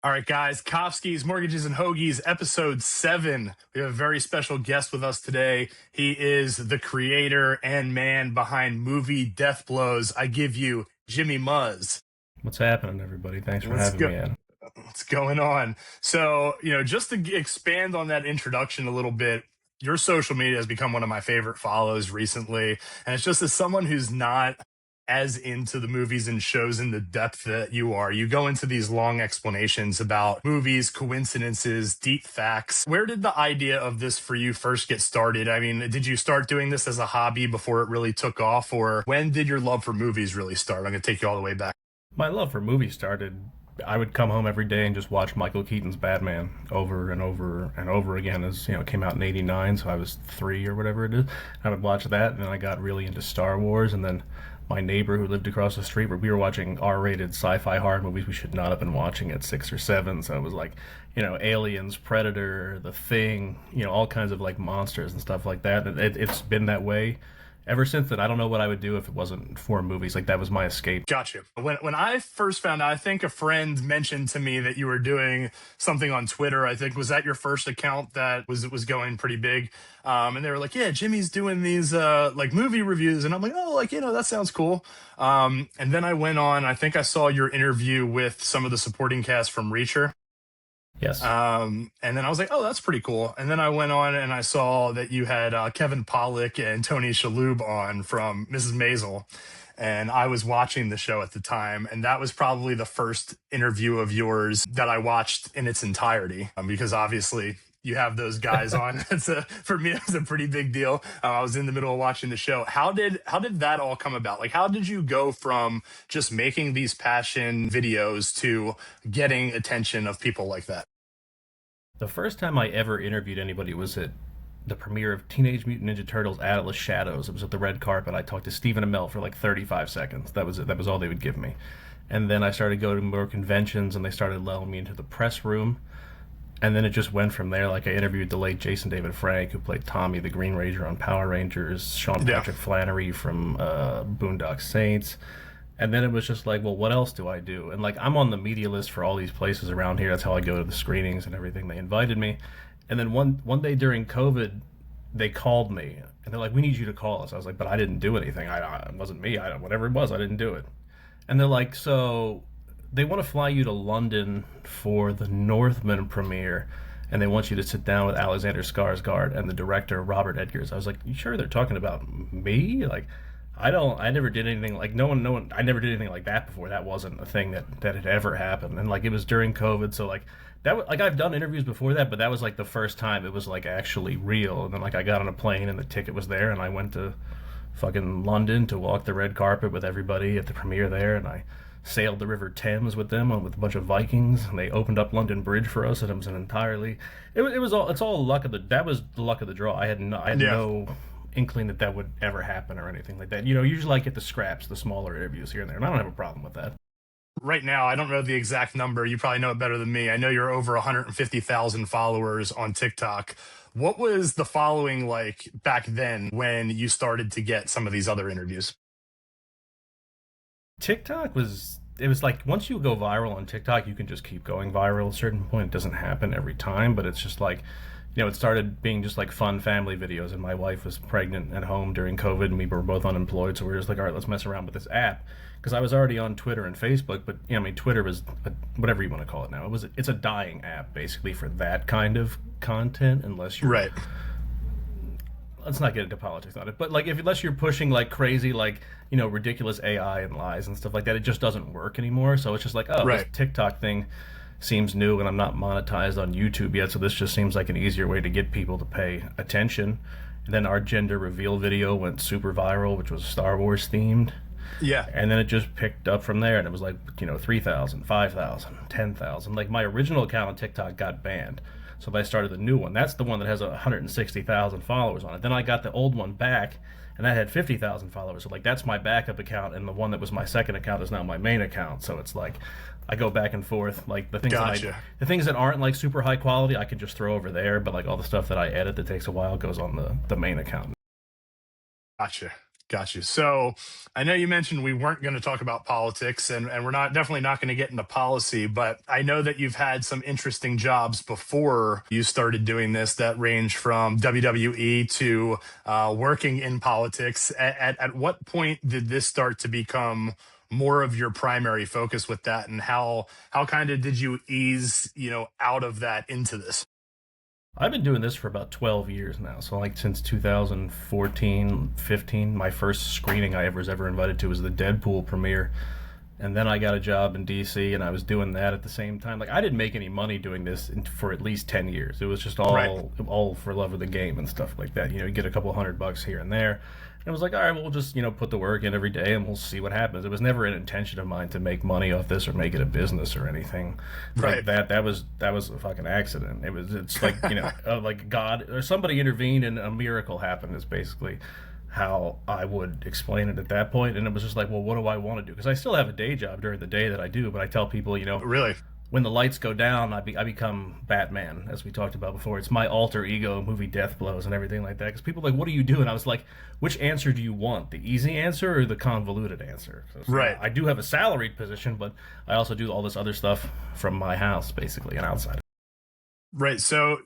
All right, guys, Kofsky's Mortgages and Hoagies, episode 7. We have a very special guest with us today. He is the creator and man behind movie Death Blows. I give you Jimmy Muzz. What's happening, everybody? Thanks for Let's having go. me in. What's going on? So, just to expand on that introduction a little bit, your social media has become one of my favorite follows recently. And it's just as someone who's not as into the movies and shows in the depth that you are, you go into these long explanations about movies, coincidences, deep facts. Where did the idea of this for you first get started? I mean, did you start doing this as a hobby before it really took off? Or when did your love for movies really start? I'm going to take you all the way back. My love for movies started. I would come home every day and just watch Michael Keaton's Batman over and over and over again. As it came out in '89, so I was 3 or whatever it is. I would watch that, and then I got really into Star Wars, and then my neighbor who lived across the street, where we were watching R-rated sci-fi horror movies we should not have been watching at 6 or 7. So it was like, Aliens, Predator, The Thing, all kinds of like monsters and stuff like that. And it's been that way ever since then. I don't know what I would do if it wasn't for movies. Like, that was my escape. Gotcha. When I first found out, I think a friend mentioned to me that you were doing something on Twitter. I think, was that your first account that was going pretty big? And they were like, "Yeah, Jimmy's doing these like movie reviews," and I'm like, "Oh, like that sounds cool." And then I went on. I think I saw your interview with some of the supporting cast from Reacher. Yes. And then I was like, "Oh, that's pretty cool." And then I went on and I saw that you had Kevin Pollak and Tony Shalhoub on from Mrs. Maisel. And I was watching the show at the time, and that was probably the first interview of yours that I watched in its entirety, because obviously you have those guys on. For me, it was a pretty big deal. I was in the middle of watching the show. How did that all come about? Like, how did you go from just making these passion videos to getting attention of people like that? The first time I ever interviewed anybody was at the premiere of Teenage Mutant Ninja Turtles: Atlas Shadows. It was at the red carpet. I talked to Stephen Amell for like 35 seconds. That was it. That was all they would give me. And then I started going to more conventions, and they started allowing me into the press room. And then it just went from there. Like, I interviewed the late Jason David Frank, who played Tommy the Green Ranger on Power Rangers, Sean Yeah. Patrick Flannery from Boondock Saints. And then it was just like, well, what else do I do? And like, I'm on the media list for all these places around here. That's how I go to the screenings and everything. They invited me. And then one day during COVID, they called me and they're like, "We need you to call us." I was like, "But I didn't do anything. It wasn't me. Whatever it was, I didn't do it." And they're like, "So they want to fly you to London for the Northman premiere, and they want you to sit down with Alexander Skarsgård and the director Robert Edgers." I was like, "You sure they're talking about me?" Like, I never did anything like, no one, I never did anything like that before. That wasn't a thing that had ever happened. And like, it was during COVID. So like, like, I've done interviews before that, but that was like the first time it was like actually real. And then like, I got on a plane and the ticket was there, and I went to fucking London to walk the red carpet with everybody at the premiere there. And I sailed the River Thames with them, with a bunch of Vikings, and they opened up London Bridge for us. And it was an entirely, it was all, it's all luck of that was the luck of the draw. I had Yeah. no inkling that would ever happen or anything like that. Usually I get the scraps, the smaller interviews here and there, and I don't have a problem with that. Right now, I don't know the exact number. You probably know it better than me. I know you're over 150,000 followers on TikTok. What was the following like back then when you started to get some of these other interviews? TikTok was it was like, once you go viral on TikTok, you can just keep going viral. At a certain point, it doesn't happen every time, but it's just like, it started being just like fun family videos. And my wife was pregnant at home during COVID, and we were both unemployed, so we were just like, all right, let's mess around with this app. Because I was already on Twitter and Facebook, but Twitter was whatever you want to call it now. It's a dying app basically for that kind of content, unless you're Right. let's not get into politics on it, but like, unless you're pushing like crazy, like, ridiculous AI and lies and stuff like that, it just doesn't work anymore. So it's just like, oh, this Right. TikTok thing seems new, and I'm not monetized on YouTube yet, so this just seems like an easier way to get people to pay attention. And then our gender reveal video went super viral, which was Star Wars themed. Yeah. And then it just picked up from there, and it was like, 3,000, 5,000, 10,000. Like, my original account on TikTok got banned, so I started the new one. That's the one that has 160,000 followers on it. Then I got the old one back, and that had 50,000 followers. So like, that's my backup account, and the one that was my second account is now my main account. So it's like, I go back and forth. Like, Gotcha. the things that aren't like super high quality, I can just throw over there. But like, all the stuff that I edit that takes a while goes on the main account. Gotcha. Got you. So I know you mentioned we weren't going to talk about politics, and we're not definitely not going to get into policy, but I know that you've had some interesting jobs before you started doing this that range from WWE to working in politics. At what point did this start to become more of your primary focus with that, and how kind of did you ease, out of that into this? I've been doing this for about 12 years now. So, like, since 2014, 15, my first screening I was ever invited to was the Deadpool premiere. And then I got a job in DC and I was doing that at the same time. Like, I didn't make any money doing this for at least 10 years. It was just Right. all for love of the game and stuff like that. You get a couple $100 here and there. And it was like, all right, we'll just, put the work in every day and we'll see what happens. It was never an intention of mine to make money off this or make it a business or anything like Right. that. That was a fucking accident. It's like, like God or somebody intervened and a miracle happened is basically how I would explain it at that point. And it was just like, well, what do I want to do? Because I still have a day job during the day that I do, but I tell people, Really. when the lights go down, I become Batman, as we talked about before. It's my alter ego, movie death blows and everything like that. Because people are like, what do you do? And I was like, which answer do you want? The easy answer or the convoluted answer? So Right. I do have a salaried position, but I also do all this other stuff from my house, basically, and outside. Right. So,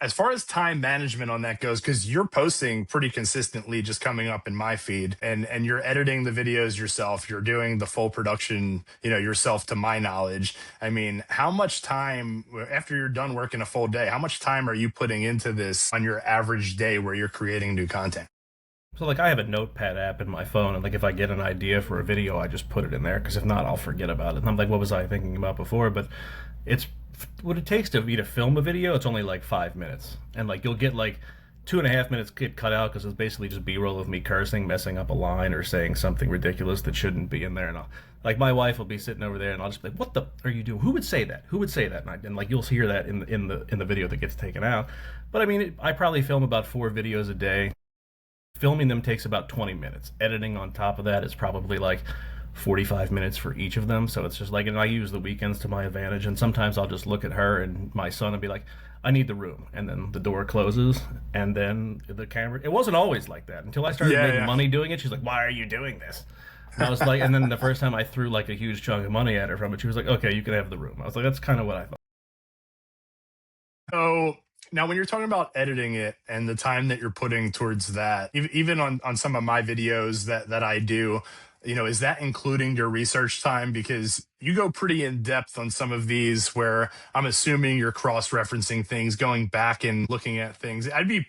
as far as time management on that goes, because you're posting pretty consistently, just coming up in my feed, and you're editing the videos yourself, you're doing the full production, yourself, to my knowledge. I mean, how much time after you're done working a full day, how much time are you putting into this on your average day where you're creating new content? So, like, I have a notepad app in my phone, and like if I get an idea for a video, I just put it in there because if not, I'll forget about it. And I'm like, what was I thinking about before? But it's what it takes to me to film a video. It's only like 5 minutes, and like you'll get like 2.5 minutes get cut out because it's basically just B-roll of me cursing, messing up a line, or saying something ridiculous that shouldn't be in there. And like my wife will be sitting over there, and I'll just be like, "What the are you doing? Who would say that? Who would say that?" And like you'll hear that in the video that gets taken out. But I mean, I probably film about 4 videos a day. Filming them takes about 20 minutes. Editing on top of that is probably like 45 minutes for each of them. So it's just like, and I use the weekends to my advantage. And sometimes I'll just look at her and my son and be like, I need the room. And then the door closes and then the camera. It wasn't always like that until I started Yeah, making yeah. money doing it. She's like, why are you doing this? And I was like, and then the first time I threw like a huge chunk of money at her from it, she was like, okay, you can have the room. I was like, that's kind of what I thought. So now, when you're talking about editing it and the time that you're putting towards that, even on some of my videos that I do, is that including your research time? Because you go pretty in depth on some of these, where I'm assuming you're cross-referencing things, going back and looking at things. I'd be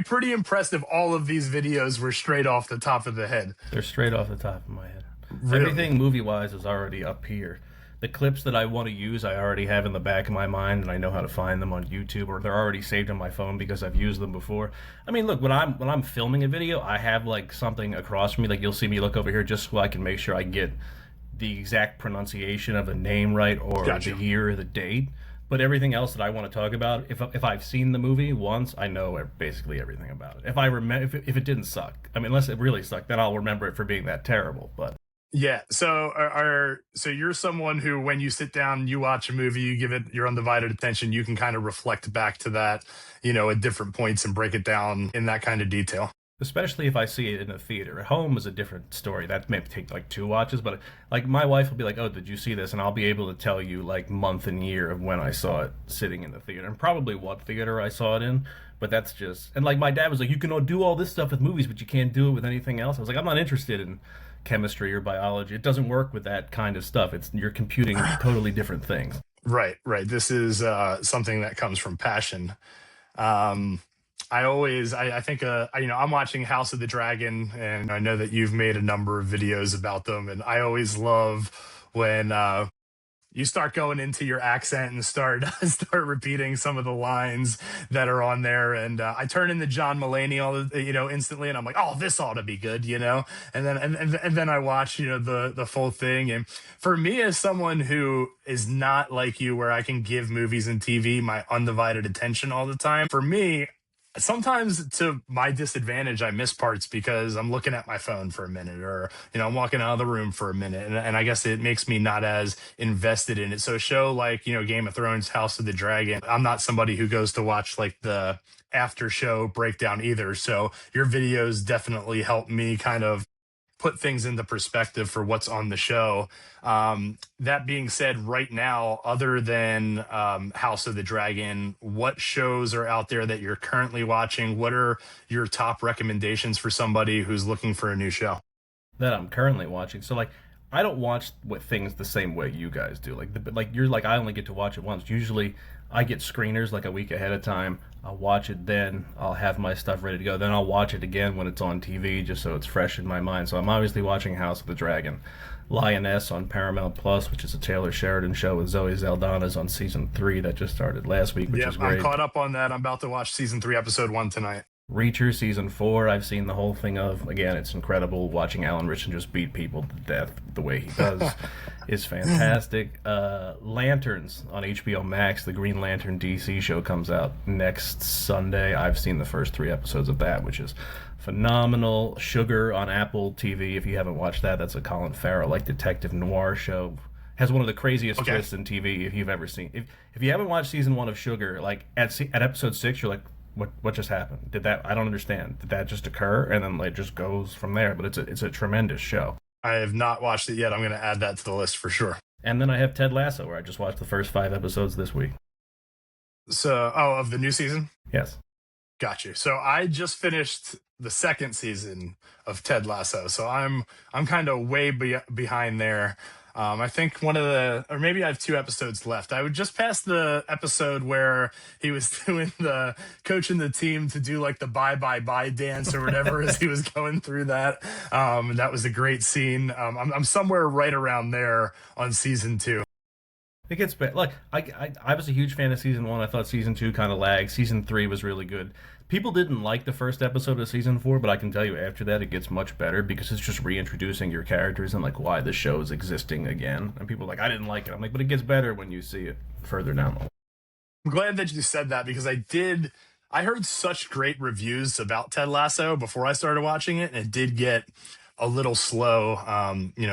pretty impressed if all of these videos were straight off the top of the head. They're straight off the top of my head. Really? Everything movie wise is already up here. The clips that I want to use, I already have in the back of my mind, and I know how to find them on YouTube, or they're already saved on my phone because I've used them before. I mean, look, when I'm filming a video, I have like something across from me. Like you'll see me look over here just so I can make sure I get the exact pronunciation of the name right, or Gotcha. the year or the date. But everything else that I want to talk about, if I've seen the movie once, I know basically everything about it. If I remember, if it didn't suck, I mean, unless it really sucked, then I'll remember it for being that terrible. But Yeah. So so you're someone who, when you sit down, you watch a movie, you give it your undivided attention, you can kind of reflect back to that, at different points and break it down in that kind of detail. especially if I see it in a theater. At home is a different story. That may take like 2 watches, but like my wife will be like, "Oh, did you see this?" And I'll be able to tell you like month and year of when I saw it sitting in the theater and probably what theater I saw it in. But that's just, and like my dad was like, "You can do all this stuff with movies, but you can't do it with anything else." I was like, "I'm not interested in chemistry or biology. It doesn't work with that kind of stuff. It's you're computing totally different things." Right, right. This is something that comes from passion. Um, I think, I'm watching House of the Dragon, and I know that you've made a number of videos about them, and I always love when you start going into your accent and start start repeating some of the lines that are on there. And I turn into John Mulaney instantly, and I'm like, oh, this ought to be good, and then and then I watch the full thing. And for me, as someone who is not like you, where I can give movies and TV my undivided attention all the time, for me, sometimes to my disadvantage, I miss parts because I'm looking at my phone for a minute, or I'm walking out of the room for a minute, and I guess it makes me not as invested in it. So a show like Game of Thrones, House of the Dragon, I'm not somebody who goes to watch like the after show breakdown either. So your videos definitely help me kind of put things into perspective for what's on the show. That being said, right now, other than House of the Dragon, what shows are out there that you're currently watching? What are your top recommendations for somebody who's looking for a new show? That I'm currently watching. So like, I don't watch what things the same way you guys do. Like you're like I only get to watch it once. Usually, I get screeners like a week ahead of time. I'll watch it then. I'll have my stuff ready to go. Then I'll watch it again when it's on TV, just so it's fresh in my mind. So I'm obviously watching House of the Dragon, Lioness on Paramount Plus, which is a Taylor Sheridan show with Zoe Saldana's on season 3 that just started last week, which Yeah, is I'm great. caught up on that. I'm about to watch season 3, episode 1 tonight. Reacher season 4, I've seen the whole thing of. Again, it's incredible watching Alan Ritchson just beat people to death the way he does. Is fantastic. Lanterns on HBO Max, the Green Lantern DC show comes out next Sunday. I've seen the first 3 episodes of that, which is phenomenal. Sugar on Apple TV. If you haven't watched that, that's a Colin Farrell like detective noir show. Has one of the craziest Okay. twists in TV if you've ever seen. If you haven't watched season 1 of Sugar, like at episode 6, you're like, what just happened? Did that? I don't understand. Did that just occur? And then it just goes from there. But it's a tremendous show. I have not watched it yet. I'm going to add that to the list for sure. And then I have Ted Lasso, where I just watched the first 5 episodes this week. So, of the new season? Yes. Got you. So I just finished the second season of Ted Lasso, so I'm kind of way behind there. I think or maybe I have 2 episodes left. I would just pass the episode where he was doing the coaching the team to do like the bye bye bye dance or whatever as he was going through that. That was a great scene. I'm somewhere right around there on season 2. It gets better. Like I was a huge fan of season 1. I thought season 2 kind of lagged. Season 3 was really good. People didn't like the first episode of season 4, but I can tell you after that it gets much better because it's just reintroducing your characters and like why the show is existing again. And people are like, I didn't like it. I'm like, but it gets better when you see it further down the line. I'm glad that you said that because I heard such great reviews about Ted Lasso before I started watching it, and it did get a little slow,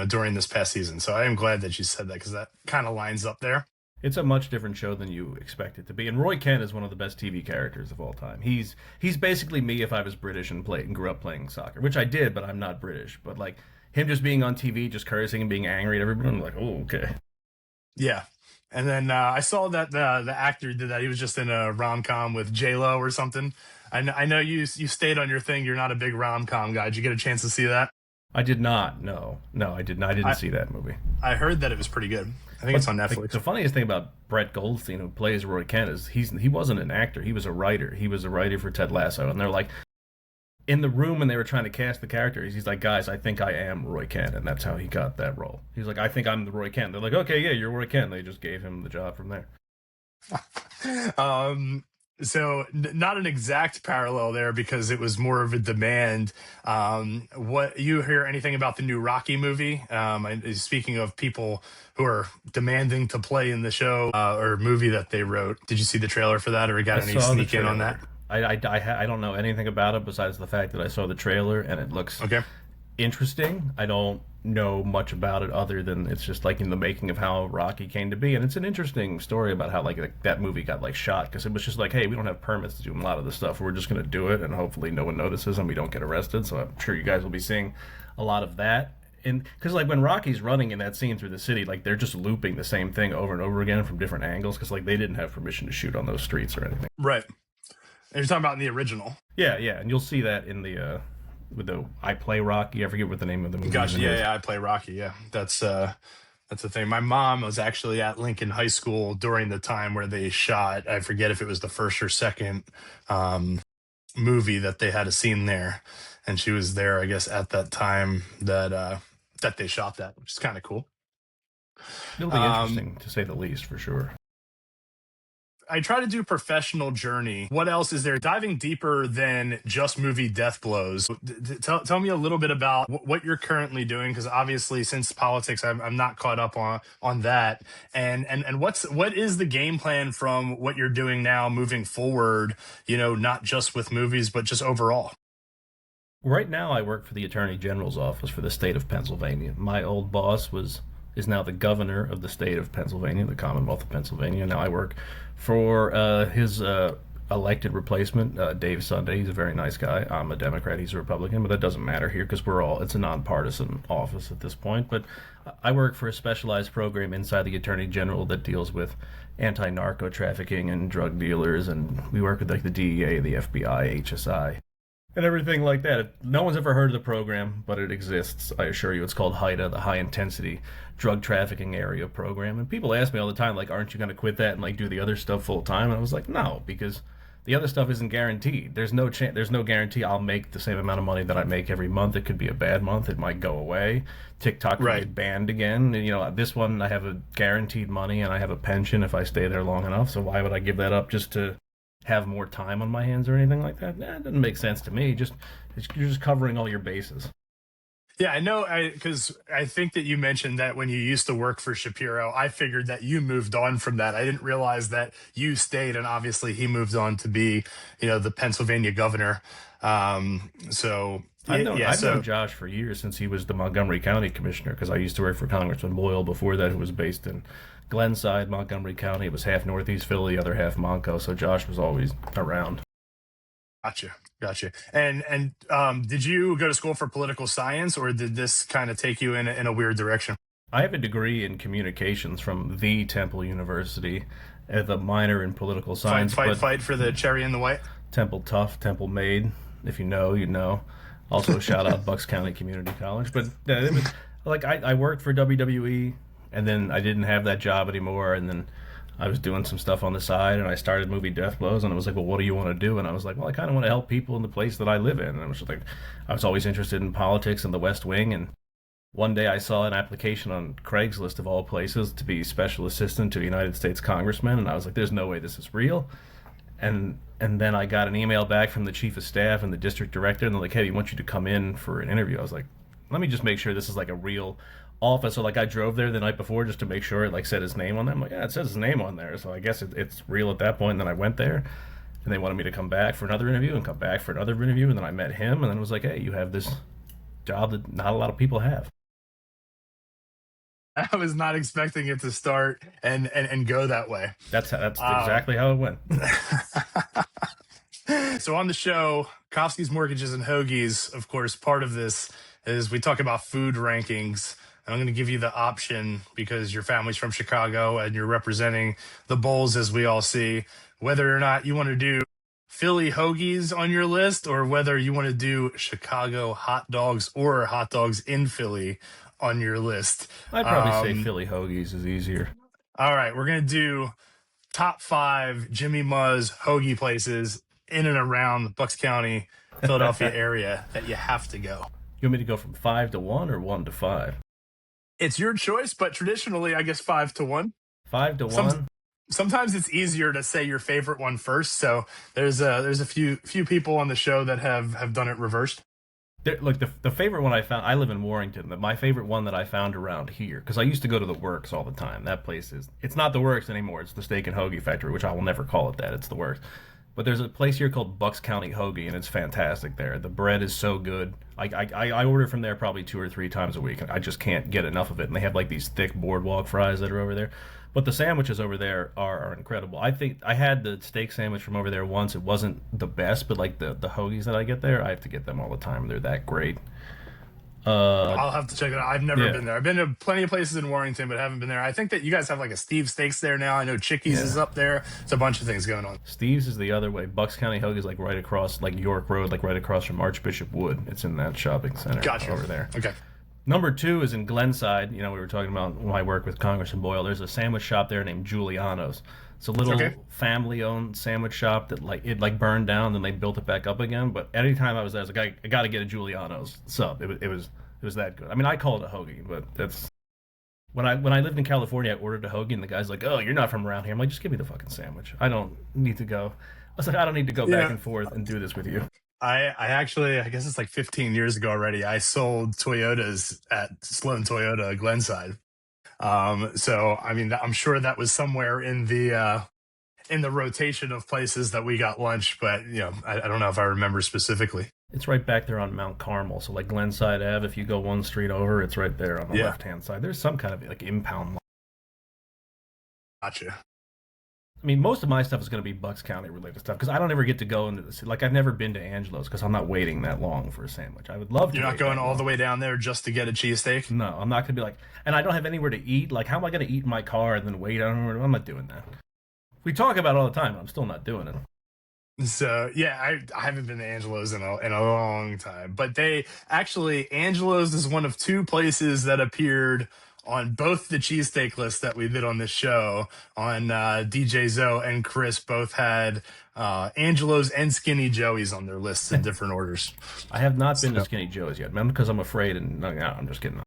during this past season. So I am glad that you said that because that kind of lines up there. It's a much different show than you expect it to be. And Roy Kent is one of the best TV characters of all time. He's basically me if I was British and grew up playing soccer, which I did, but I'm not British. But like him just being on TV, just cursing and being angry at everyone, I'm like, oh, okay. Yeah. And then I saw that the actor did that. He was just in a rom com with J Lo or something. I know you stayed on your thing. You're not a big rom com guy. Did you get a chance to see that? I did not. No, I did not. I didn't see that movie. I heard that it was pretty good. I think it's on Netflix. The funniest thing about Brett Goldstein, who plays Roy Kent, is he wasn't an actor. He was a writer. He was a writer for Ted Lasso, and they're like in the room when they were trying to cast the characters. He's like, guys, I think I am Roy Kent, and that's how he got that role. He's like, I think I'm the Roy Kent. They're like, okay, yeah, you're Roy Kent. They just gave him the job from there. So not an exact parallel there because it was more of a demand. What you hear anything about the new Rocky movie? Speaking of people who are demanding to play in the show or movie that they wrote, did you see the trailer for that or got any sneak in on that? I don't know anything about it besides the fact that I saw the trailer and it looks Okay. interesting. I don't know much about it other than it's just like in the making of how Rocky came to be, and it's an interesting story about how like that movie got like shot because it was just like, hey, we don't have permits to do a lot of this stuff. We're just going to do it, and hopefully no one notices and we don't get arrested. So I'm sure you guys will be seeing a lot of that. And because like when Rocky's running in that scene through the city, like they're just looping the same thing over and over again from different angles because like they didn't have permission to shoot on those streets or anything. Right. And you're talking about in the original. Yeah, and you'll see that in the with the I Play Rocky. I forget what the name of the movie Gotcha. is. Yeah, I play Rocky. Yeah, that's the thing. My mom was actually at Lincoln High School during the time where they shot. I forget if it was the first or second movie that they had a scene there, and she was there, I guess, at that time that they shot that, which is kind of cool. It'll be interesting to say the least, for sure. I try to do professional journey. What else is there? Diving deeper than just movie death blows. Tell me a little bit about what you're currently doing, because obviously, since politics, I'm not caught up on that. And what is the game plan from what you're doing now moving forward? Not just with movies, but just overall. Right now, I work for the Attorney General's office for the state of Pennsylvania. My old boss is now the governor of the state of Pennsylvania, the Commonwealth of Pennsylvania. Now I work for his elected replacement, Dave Sunday. He's a very nice guy. I'm a Democrat. He's a Republican, but that doesn't matter here because it's a nonpartisan office at this point. But I work for a specialized program inside the Attorney General that deals with anti-narco trafficking and drug dealers, and we work with like the DEA, the FBI, HSI, and everything like that. No one's ever heard of the program, but it exists. I assure you, it's called HIDA, the High Intensity Drug Trafficking Area Program. And people ask me all the time, like, aren't you going to quit that and like do the other stuff full time? And I was like, no, because the other stuff isn't guaranteed. There's no guarantee I'll make the same amount of money that I make every month. It could be a bad month. It might go away. TikTok could get banned again. And, this one I have a guaranteed money and I have a pension if I stay there long enough. So why would I give that up just to have more time on my hands or anything like that? It doesn't make sense to me. You're just covering all your bases. Yeah, I know, because I think that you mentioned that when you used to work for Shapiro, I figured that you moved on from that. I didn't realize that you stayed, and obviously he moved on to be, the Pennsylvania governor. So I've known Josh for years, since he was the Montgomery County commissioner, because I used to work for Congressman Boyle before that, who was based in Glenside, Montgomery County. It was half Northeast Philly, the other half Monco, so Josh was always around. Gotcha. And did you go to school for political science, or did this kind of take you in a weird direction? I have a degree in communications from the Temple University, as a minor in political science. Fight for the cherry and the white. Temple tough, Temple made. If you know, you know. Also, shout out Bucks County Community College. But it was like I worked for WWE, and then I didn't have that job anymore, and then I was doing some stuff on the side, and I started movie Death Blows, and it was like, well, what do you want to do? And I was like, well, I kind of want to help people in the place that I live in. And I was just like, I was always interested in politics and the West Wing, and one day I saw an application on Craigslist, of all places, to be special assistant to a United States congressman, and I was like, there's no way this is real. And then I got an email back from the chief of staff and the district director, and they're like, hey, we want you to come in for an interview. I was like, let me just make sure this is like a real office. So like I drove there the night before just to make sure it like said his name on there. I'm like, yeah, it says his name on there, so I guess it's real at that point. And then I went there, and they wanted me to come back for another interview and come back for another interview, and then I met him, and then it was like, hey, you have this job that not a lot of people have. I was not expecting it to start and go that way. That's exactly how it went. So on the show, Kofsky's Mortgages and Hoagies, of course, part of this is we talk about food rankings. And I'm going to give you the option, because your family's from Chicago and you're representing the Bulls, as we all see, whether or not you want to do Philly hoagies on your list, or whether you want to do Chicago hot dogs or hot dogs in Philly on your list. I'd probably say Philly hoagies is easier. All right, we're going to do top 5 Jimmy Muzz hoagie places in and around the Bucks County, Philadelphia area that you have to go. You want me to go from 5 to 1 or 1 to 5? It's your choice, but traditionally, I guess 5 to 1. 5 to 1? Sometimes it's easier to say your favorite one first. So there's a few people on the show that have done it reversed. Look, the favorite one I found, I live in Warrington. My favorite one that I found around here, because I used to go to the Works all the time. That place it's not the Works anymore. It's the Steak and Hoagie Factory, which I will never call it that. It's the Works. But there's a place here called Bucks County Hoagie, and it's fantastic there. The bread is so good. I order from there probably 2 or 3 times a week. I just can't get enough of it. And they have like these thick boardwalk fries that are over there. But the sandwiches over there are incredible. I think I had the steak sandwich from over there once. It wasn't the best, but like the hoagies that I get there, I have to get them all the time. They're that great. I'll have to check it out. I've never been there. I've been to plenty of places in Warrington, but haven't been there. I think that you guys have like a Steve Steaks there now. I know Chickies is up there. It's a bunch of things going on. Steve's is the other way. Bucks County Hoagie is like right across, like York Road, like right across from Archbishop Wood. It's in that shopping center over there. Okay. Number 2 is in Glenside. We were talking about my work with Congressman Boyle. There's a sandwich shop there named Giuliano's. It's a little family-owned sandwich shop that it burned down, then they built it back up again. But anytime I was there, I was like, I got to get a Giuliano's sub. It was that good. I mean, I call it a hoagie, but that's When I lived in California, I ordered a hoagie, and the guy's like, "Oh, you're not from around here." I'm like, "Just give me the fucking sandwich. I don't need to go." I was like, "I don't need to go back Yeah. and forth and do this with you." I actually, I guess it's like 15 years ago already. I sold Toyotas at Sloan Toyota Glenside. So I mean, I'm sure that was somewhere in the rotation of places that we got lunch, but I don't know if I remember specifically. It's right back there on Mount Carmel. So like Glenside Ave, if you go one street over, it's right there on the Yeah, left hand side. There's some kind of like impound. gotcha. I mean, most of my stuff is going to be Bucks County related stuff because I don't ever get to go into the city. Like I've never been to Angelo's because I'm not waiting that long for a sandwich. I would love to You're not wait going that all the long. way down there just to get a cheesesteak? No, I'm not going to be like, and I don't have anywhere to eat. Like, how am I going to eat in my car and then wait? I'm not doing that. We talk about it all the time. I'm still not doing it. So yeah, I haven't been to Angelo's in a long time, but they actually Angelo's is one of two places that appeared on both the cheesesteak lists that we did on this show. On DJ Zoe and Chris both had Angelo's and Skinny Joey's on their lists in different orders. I have not been to So Skinny Joe's yet, man, because I'm afraid. And no, I'm just kidding.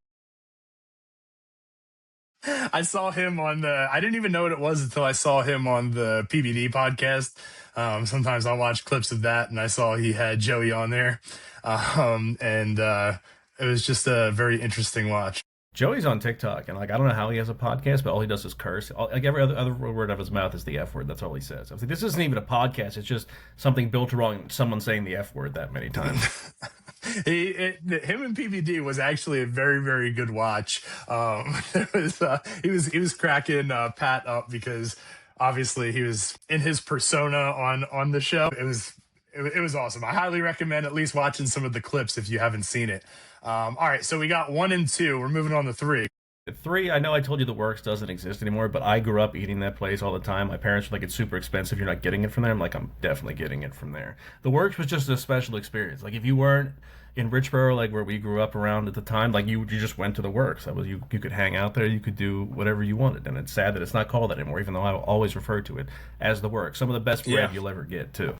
I saw him on the. I didn't even know what it was until I saw him on the PBD podcast. Sometimes I'll watch clips of that, and I saw he had Joey on there, and it was just a very interesting watch. Joey's on TikTok, and like I don't know how he has a podcast, but all he does is curse. Like every other word out of his mouth is the F word. That's all he says. I was like, this isn't even a podcast. It's just something built around someone saying the F word that many times. Him and PBD was actually a very very good watch. It was he was cracking Pat up because obviously he was in his persona on the show. It was awesome. I highly recommend at least watching some of the clips if you haven't seen it. All right, so we got 1 and 2. We're moving on to 3. At 3, I know I told you the Works doesn't exist anymore, but I grew up eating that place all the time. My parents were like, it's super expensive. You're not getting it from there. I'm like, I'm definitely getting it from there. The Works was just a special experience. Like if you weren't in Richboro, like where we grew up around at the time, like you just went to the Works. That was you could hang out there, you could do whatever you wanted. And it's sad that it's not called that anymore, even though I always refer to it as the Works. Some of the best bread Yeah. you'll ever get too.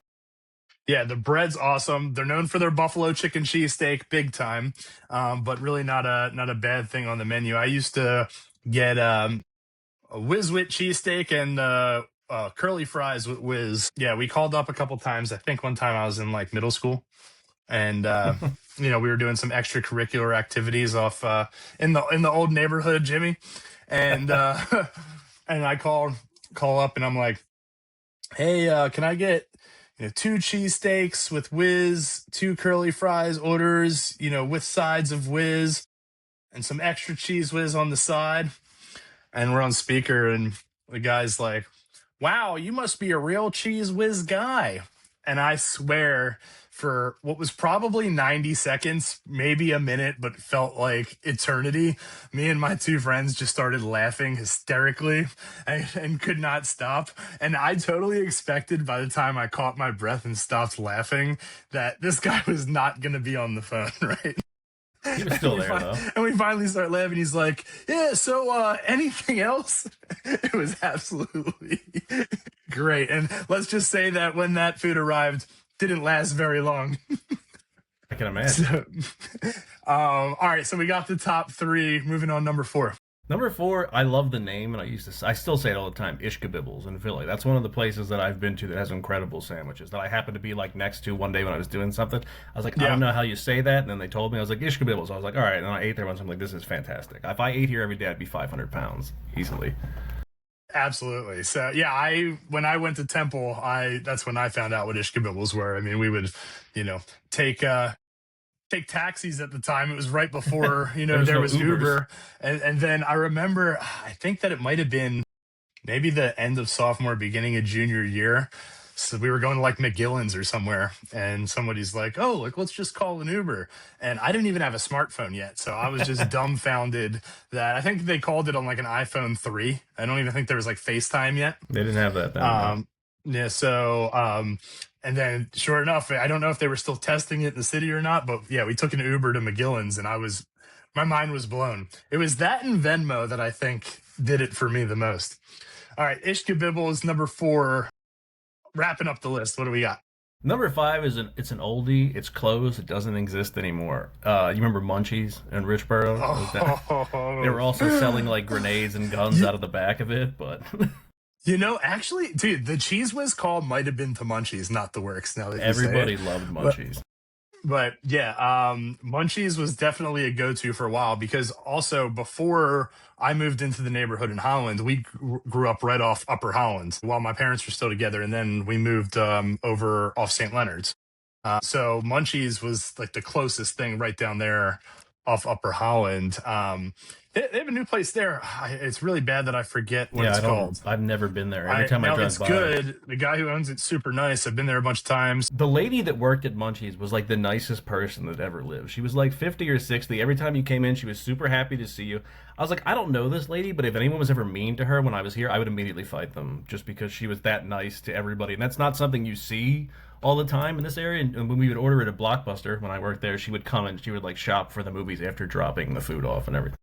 Yeah, the bread's awesome. They're known for their buffalo chicken cheesesteak, big time, but really not a bad thing on the menu. I used to get a Whiz Wit cheesesteak and curly fries with Whiz. Yeah, we called up a couple times. I think one time I was in like middle school, and we were doing some extracurricular activities off in the old neighborhood, Jimmy, and and I call up and I'm like, hey, can I get 2 cheesesteaks with Whiz, 2 curly fries orders, with sides of Whiz, and some extra cheese Whiz on the side. And we're on speaker, and the guy's like, wow, you must be a real cheese Whiz guy. And I swear, for what was probably 90 seconds, maybe a minute, but felt like eternity, me and my 2 friends just started laughing hysterically and could not stop. And I totally expected by the time I caught my breath and stopped laughing that this guy was not going to be on the phone, right? He was still there though. And we finally start laughing. He's like, yeah, so anything else? It was absolutely great. And let's just say that when that food arrived, didn't last very long. I can imagine. So, all right, so we got the top 3. Moving on, number 4. Number 4, I love the name, and I still say it all the time, Ishkabibbles in Philly. That's one of the places that I've been to that has incredible sandwiches that I happened to be like next to one day when I was doing something. I was like, I Yeah. don't know how you say that, and then they told me, I was like, Ishkabibbles. I was like, all right, and I ate there once. I'm like, this is fantastic. If I ate here every day, I'd be 500 pounds easily. Absolutely. So yeah, when I went to Temple, that's when I found out what Ishkabibbles were. I mean, we would, take take taxis at the time. It was right before, There was there no was Ubers. Uber. And then I remember, I think that it might have been maybe the end of sophomore, beginning of junior year. So we were going to like McGillen's or somewhere, and somebody's like, oh, like, let's just call an Uber. And I didn't even have a smartphone yet. So I was just dumbfounded that I think they called it on like an iPhone 3. I don't even think there was like FaceTime yet. They didn't have that then. Yeah. So, and then sure enough, I don't know if they were still testing it in the city or not, but yeah, we took an Uber to McGillen's, and my mind was blown. It was that and Venmo that I think did it for me the most. All right. Ishkabibble is number 4. Wrapping up the list. What do we got? Number five is it's an oldie. It's closed. It doesn't exist anymore. You remember Munchies in Richboro? They were also selling like grenades and guns you, out of the back of it, but actually, dude, the Cheese Whiz call might have been to Munchies, not the Works. Now that you say it, everybody loved but Munchies. yeah, Munchies was definitely a go-to for a while because also before I moved into the neighborhood in Holland, we grew up right off Upper Holland while my parents were still together, and then we moved over off St. Leonard's. So Munchies was like the closest thing right down there off Upper Holland. They have a new place there. It's really bad that I forget what Yeah, it's I don't. called. I've never been there. Every time I Now drive it's by, good. The guy who owns it's super nice. I've been there a bunch of times. the lady that worked at Munchies was like the nicest person that ever lived. She was like 50 or 60. Every time you came in, she was super happy to see you. I was like, I don't know this lady, but if anyone was ever mean to her when I was here, I would immediately fight them just because she was that nice to everybody. And that's not something you see all the time in this area. And when we would order at a Blockbuster when I worked there, she would come and she would like shop for the movies after dropping the food off and everything.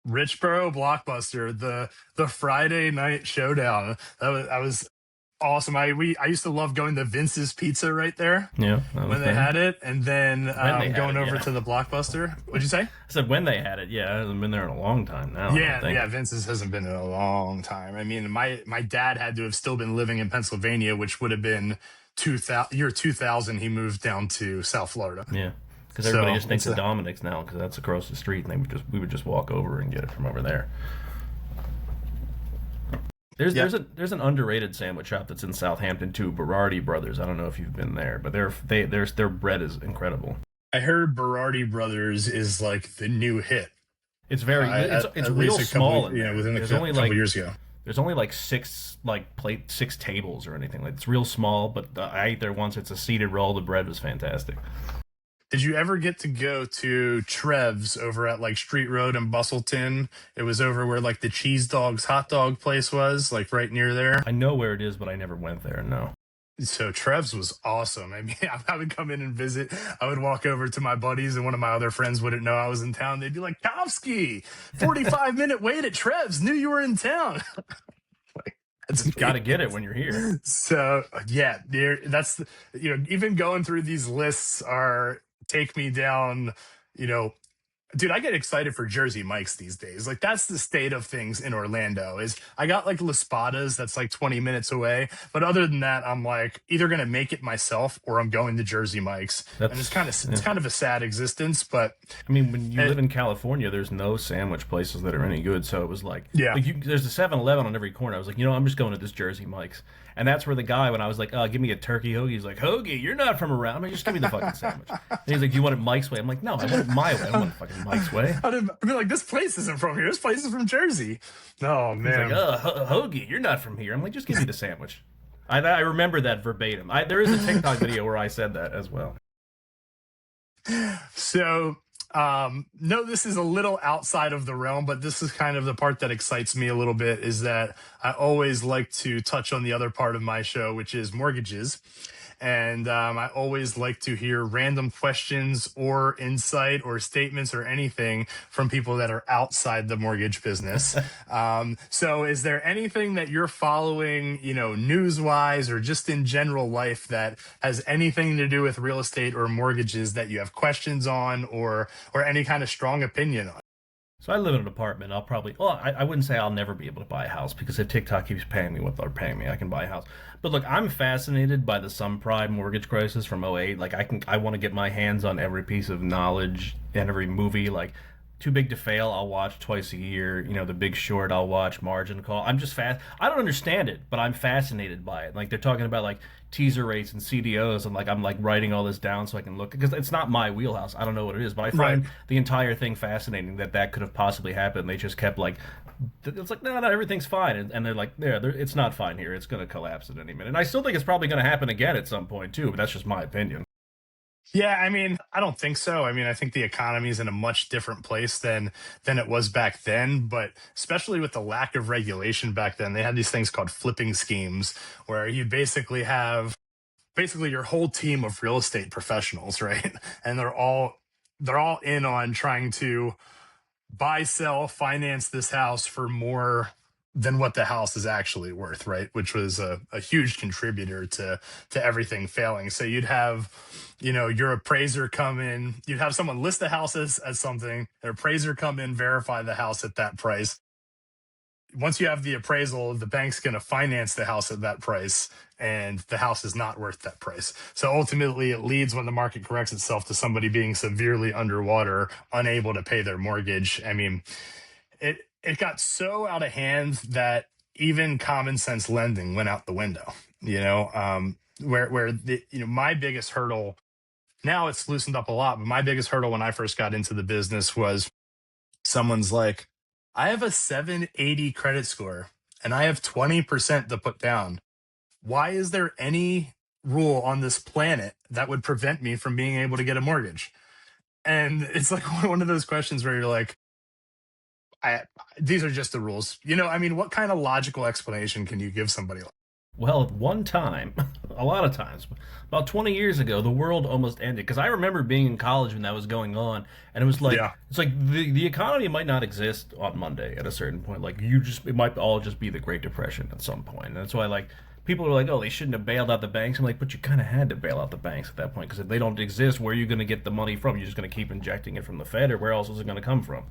Richboro Blockbuster, the Friday night showdown. That was awesome. I used to love going to Vince's Pizza right there Yeah, that was when they there. had it, and then When they had going it, over yeah. to the Blockbuster. What'd you say? I said when they had it. Yeah, it hasn't been there in a long time now. I don't Yeah, think. yeah. Vince's hasn't been in a long time. I mean, my dad had to have still been living in Pennsylvania, which would have been 2000 year 2000. He moved down to South Florida. Yeah, because everybody So just thinks of Dominic's now because that's across the street, and we would just walk over and get it from over there. yeah. There's an underrated sandwich shop that's in Southampton too, Berardi Brothers. I don't know if you've been there, but their bread is incredible. I heard Berardi Brothers is like the new hit. It's At real least small in there. within a There's only couple like years ago. there's only like six tables or anything. Like it's real small, but I ate there once. It's a seated roll. The bread was fantastic. Did you ever get to go to Trev's over at like Street Road in Bustleton? It was over where like the Cheese Dogs hot dog place was, like right near there. I know where it is, but I never went there. No. So Trev's was awesome. I mean, I would come in and visit. I would walk over to my buddies, and one of my other friends wouldn't know I was in town. They'd be like, Kofsky, 45-minute wait at Trev's. Knew you were in town. Like, that's You got me. to get it when you're here. So yeah, that's even going through these lists are take me down, you know, dude, I get excited for Jersey Mike's these days. Like that's the state of things in Orlando. Is I got like Las Spadas that's like 20 minutes away, but other than that, I'm like either gonna make it myself or I'm going to Jersey Mike's, and That's it's yeah. kind of a sad existence, but I mean, when you it, live in California, there's no sandwich places that are any good. So it was yeah. there's a 7-Eleven on every corner. I was like, I'm just going to this Jersey Mike's. And that's where the guy, when I was like, give me a turkey hoagie, he's like, Hoagie, you're not from around. I'm like, just give me the fucking sandwich. And he's like, do you want it Mike's way? I'm like, no, I want it my way. I don't want it fucking Mike's way. I'd be like, this place isn't from here. This place is from Jersey. Oh He's like, man. Hoagie, you're not from here. I'm like, just give me the sandwich. I remember that verbatim. There is a TikTok video where I said that as well. So, no, this is a little outside of the realm, but this is kind of the part that excites me a little bit is that I always like to touch on the other part of my show, which is mortgages. And I always like to hear random questions or insight or statements or anything from people that are outside the mortgage business. So is there anything that you're following, news wise or just in general life that has anything to do with real estate or mortgages that you have questions on or any kind of strong opinion on? So I live in an apartment. I wouldn't say I'll never be able to buy a house because if TikTok keeps paying me what they're paying me, I can buy a house. But look, I'm fascinated by the subprime mortgage crisis from '08. Like I want to get my hands on every piece of knowledge and every movie. Like Too Big to Fail, I'll watch twice a year. The Big Short, I'll watch. Margin Call. I'm just fast. I don't understand it, but I'm fascinated by it. Like they're talking about like teaser rates and CDOs, and like I'm like writing all this down so I can look because it's not my wheelhouse. I don't know what it is, but I Right. find the entire thing fascinating that could have possibly happened. They just kept like, it's like no, everything's fine, and they're like, it's not fine here. It's going to collapse at any minute. And I still think it's probably going to happen again at some point too. But that's just my opinion. Yeah, I mean, I don't think so. I mean, I think the economy is in a much different place than it was back then, but especially with the lack of regulation back then, they had these things called flipping schemes where you basically your whole team of real estate professionals, right? And they're all in on trying to buy, sell, finance this house for more than what the house is actually worth, right? Which was a huge contributor to everything failing. So you'd have, your appraiser come in, you'd have someone list the house as something, an appraiser come in, verify the house at that price. Once you have the appraisal, the bank's going to finance the house at that price, and the house is not worth that price. So ultimately, it leads, when the market corrects itself, to somebody being severely underwater, unable to pay their mortgage. I mean, it got so out of hand that even common sense lending went out the window. Where my biggest hurdle, now it's loosened up a lot, but my biggest hurdle when I first got into the business was someone's like, I have a 780 credit score and I have 20% to put down. Why is there any rule on this planet that would prevent me from being able to get a mortgage? And it's like one of those questions where you're like, these are just the rules. I mean, what kind of logical explanation can you give somebody? Well, at one time, a lot of times, about 20 years ago, the world almost ended. Because I remember being in college when that was going on, and Yeah. it's like the economy might not exist on Monday at a certain point. Like it might all just be the Great Depression at some point. And that's why like people are like, oh, they shouldn't have bailed out the banks. I'm like, but you kind of had to bail out the banks at that point because if they don't exist, where are you going to get the money from? You're just going to keep injecting it from the Fed, or where else is it going to come from?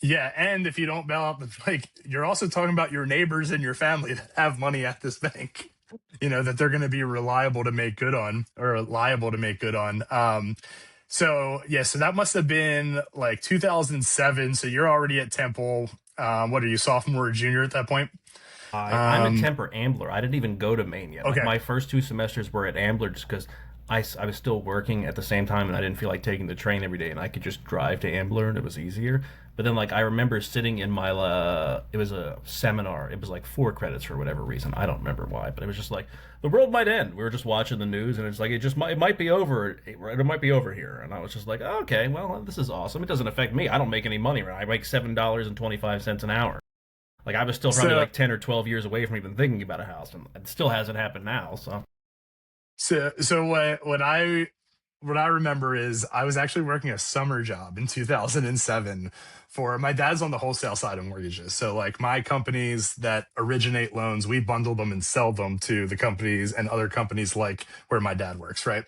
Yeah, and if you don't bail out you're also talking about your neighbors and your family that have money at this bank, that they're going to be reliable to make good on, or liable to make good on. So yeah, so that must have been like 2007. So you're already at Temple. What are you, sophomore or junior at that point? I'm at Temper Ambler. I didn't even go to Maine yet. Like Okay. my first two semesters were at Ambler just because I was still working at the same time and I didn't feel like taking the train every day and I could just drive to Ambler and it was easier. But then like I remember sitting in my it was a seminar. It was like 4 credits for whatever reason. I don't remember why, but it was just like the world might end. We were just watching the news and it's like it might be over. It might be over here. And I was just like, oh, okay, well this is awesome. It doesn't affect me. I don't make any money. Right? I make $7.25 an hour. Like I was still probably So like 10 or 12 years away from even thinking about a house, and it still hasn't happened now. So so what I remember is I was actually working a summer job in 2007 for, my dad's on the wholesale side of mortgages. So like my companies that originate loans, we bundle them and sell them to the companies and other companies like where my dad works, right?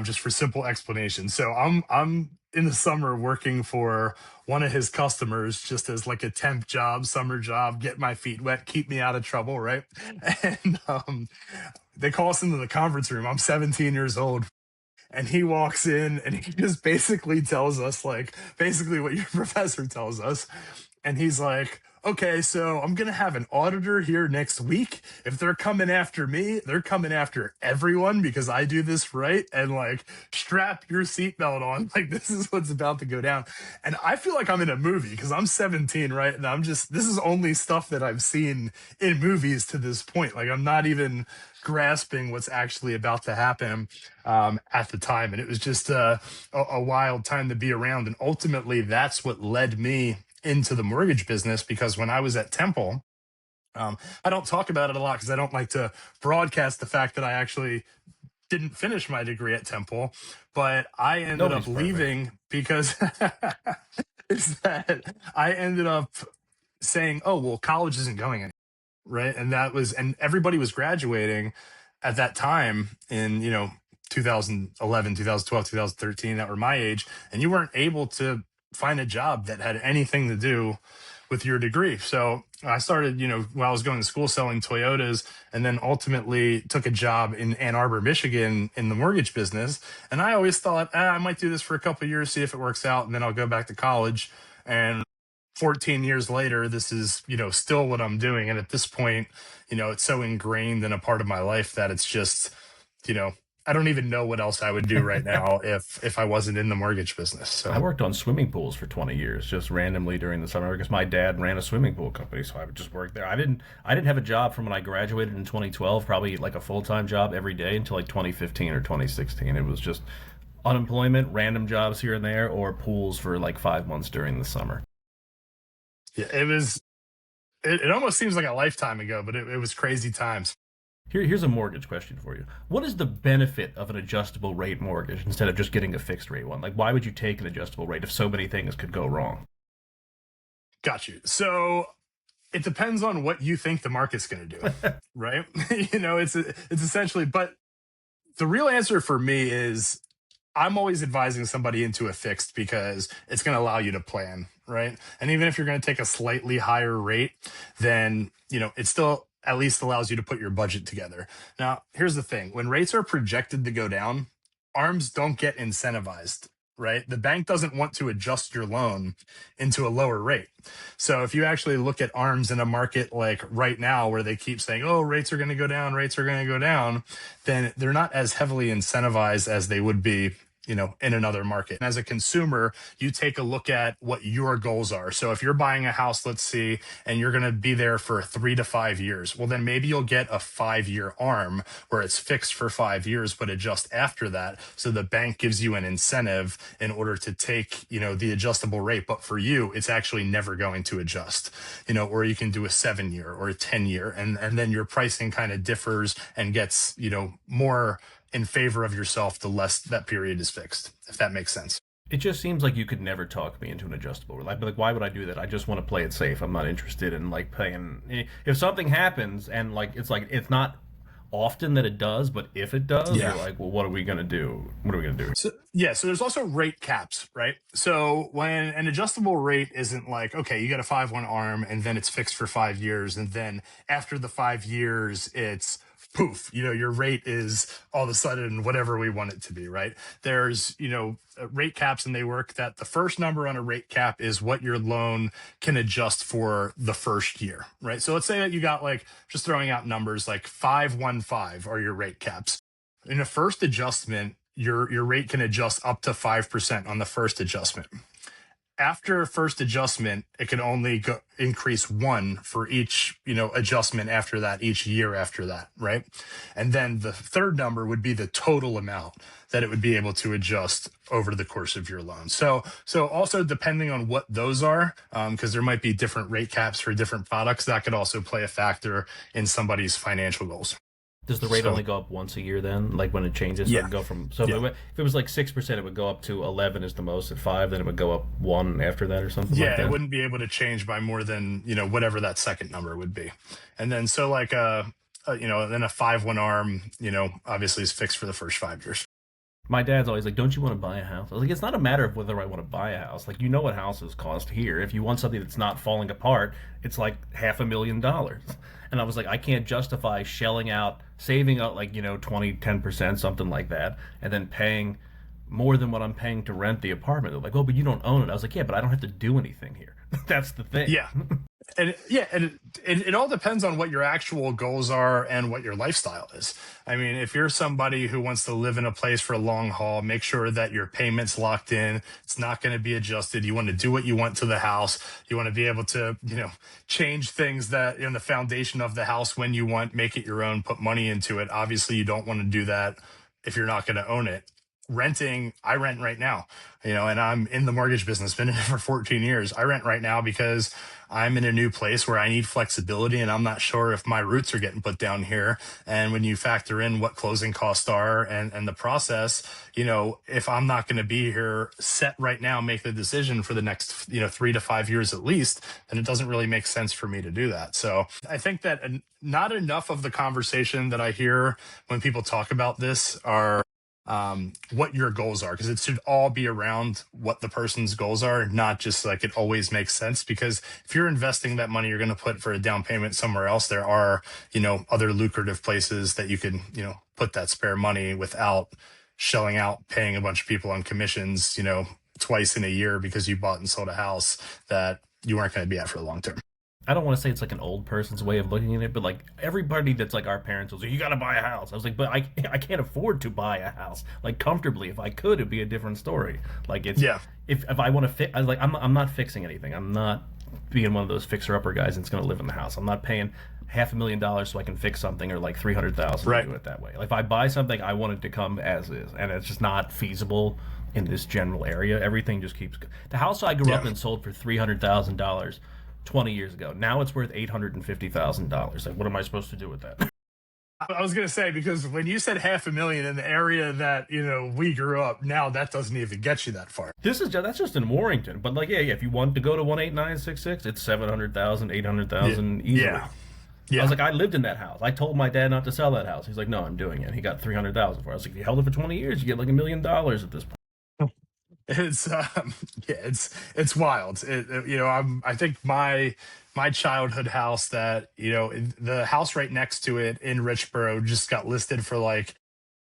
Just for simple explanation. So I'm in the summer working for one of his customers just as like a temp job, summer job, get my feet wet, keep me out of trouble, right? And they call us into the conference room. I'm 17 years old. And he walks in and he just basically tells us, like, basically what your professor tells us. And he's like, okay, so I'm going to have an auditor here next week. If they're coming after me, they're coming after everyone because I do this right. And like, strap your seatbelt on. Like, this is what's about to go down. And I feel like I'm in a movie because I'm 17, right? And this is only stuff that I've seen in movies to this point. Like, I'm not even grasping what's actually about to happen at the time. And it was just a wild time to be around. And ultimately, that's what led me into the mortgage business, because when I was at Temple, I don't talk about it a lot because I don't like to broadcast the fact that I actually didn't finish my degree at Temple, but I ended up nobody's perfect. leaving because is that I ended up saying, oh, well, college isn't going anywhere, right? And everybody was graduating at that time in, 2011, 2012, 2013, that were my age, and you weren't able to find a job that had anything to do with your degree. So I started, while I was going to school, selling Toyotas, and then ultimately took a job in Ann Arbor, Michigan in the mortgage business. And I always thought, I might do this for a couple of years, see if it works out, and then I'll go back to college. And 14 years later, this is, still what I'm doing. And at this point, it's so ingrained in a part of my life that it's just, you know, I don't even know what else I would do right now if I wasn't in the mortgage business. I So worked on swimming pools for 20 years, just randomly during the summer because my dad ran a swimming pool company, so I would just work there. I didn't have a job from when I graduated in 2012, probably like a full-time job every day until like 2015 or 2016. It was just unemployment, random jobs here and there, or pools for like 5 months during the summer. yeah, it almost seems like a lifetime ago, but it was crazy times. Here's a mortgage question for you. What is the benefit of an adjustable rate mortgage instead of just getting a fixed rate one? Like, why would you take an adjustable rate if so many things could go wrong? Got you. So It depends on what you think the market's going to do, right? It's essentially, but the real answer for me is I'm always advising somebody into a fixed because it's going to allow you to plan, right? And even if you're going to take a slightly higher rate, then, it still at least allows you to put your budget together. Now, here's the thing. When rates are projected to go down, ARMs don't get incentivized, right? The bank doesn't want to adjust your loan into a lower rate. So if you actually look at ARMs in a market like right now where they keep saying, oh, rates are going to go down, rates are going to go down, then they're not as heavily incentivized as they would be, in another market. And as a consumer, you take a look at what your goals are. So if you're buying a house, let's see, and you're going to be there for 3 to 5 years, well, then maybe you'll get a 5-year ARM where it's fixed for 5 years, but adjust after that. So the bank gives you an incentive in order to take, the adjustable rate. But for you, it's actually never going to adjust, or you can do a 7-year or a 10-year. And then your pricing kind of differs and gets, more in favor of yourself the less that period is fixed, if that makes sense. It just seems like you could never talk me into an adjustable rate. Like, why would I do that? I just want to play it safe. I'm not interested in like paying. If something happens and it's not often that it does, but if it does, Yeah. you're like, well, what are we gonna do? What are we gonna do? So there's also rate caps, right? So when an adjustable rate isn't like, okay, you get a 5-1 ARM and then it's fixed for 5 years, and then after the 5 years, it's poof, your rate is all of a sudden whatever we want it to be, right? There's, rate caps, and they work that the first number on a rate cap is what your loan can adjust for the first year, right? So let's say that you got, like, just throwing out numbers, like 515 are your rate caps. In a first adjustment, your rate can adjust up to 5% on the first adjustment. After first adjustment, it can only increase 1 for each, adjustment after that, each year after that, right? And then the third number would be the total amount that it would be able to adjust over the course of your loan. So also depending on what those are, because there might be different rate caps for different products, that could also play a factor in somebody's financial goals. Does the rate only go up once a year then? Like when it changes, Yeah. it would go from if it was like 6%, it would go up to 11 is the most at 5. Then it would go up 1 after that or something. Yeah, like that. it wouldn't be able to change by more than whatever that second number would be. And then so like then a 5-1 ARM, obviously is fixed for the first 5 years. My dad's always like, "Don't you want to buy a house?" I was like, "It's not a matter of whether I want to buy a house. Like, what houses cost here. If you want something that's not falling apart, it's like $500,000." And I was like, I can't justify saving out like 20, 10%, something like that, and then paying more than what I'm paying to rent the apartment. They're like, "Oh, but you don't own it." I was like, "Yeah, but I don't have to do anything here." That's the thing. Yeah. And it all depends on what your actual goals are and what your lifestyle is. I mean, if you're somebody who wants to live in a place for a long haul, make sure that your payment's locked in. It's not going to be adjusted. You want to do what you want to the house. You want to be able to, change things that in the foundation of the house when you want, make it your own, put money into it. Obviously, you don't want to do that if you're not going to own it. Renting, I rent right now, and I'm in the mortgage business, been in it for 14 years. I rent right now because I'm in a new place where I need flexibility, and I'm not sure if my roots are getting put down here. And when you factor in what closing costs are and the process, if I'm not going to be here set right now, make the decision for the next, 3 to 5 years at least, then it doesn't really make sense for me to do that. So I think that not enough of the conversation that I hear when people talk about this are what your goals are, because it should all be around what the person's goals are, not just like it always makes sense. Because if you're investing that money you're going to put for a down payment somewhere else, there are other lucrative places that you can put that spare money without shelling out, paying a bunch of people on commissions twice in a year because you bought and sold a house that you weren't going to be at for the long term. I don't want to say it's like an old person's way of looking at it, but like everybody that's like our parents was like, "You got to buy a house." I was like, "But I can't afford to buy a house like comfortably. If I could, it'd be a different story." Like it's if I want to fix, I was like, I'm not fixing anything. I'm not being one of those fixer upper guys that's going to live in the house. I'm not paying $500,000 so I can fix something, or like $300,000 to do it that way. Like if I buy something, I want it to come as is, and it's just not feasible in this general area. Everything just keeps. The house I grew up in sold for $300,000. 20 years ago. Now it's worth $850,000. Like, what am I supposed to do with that? I was gonna say, because when you said 500,000 in the area that we grew up, now that doesn't even get you that far. That's just in Warrington, but like yeah, if you want to go to 18966, it's 700,000, eight hundred Yeah, thousand easily. yeah, I was yeah. like, I lived in that house. I told my dad not to sell that house. He's like, no, I'm doing it. He got 300,000 for it. I was like, if you held it for 20 years, you get like $1 million at this point. It's yeah, it's wild. I think my childhood house, that the house right next to it in Richboro just got listed for like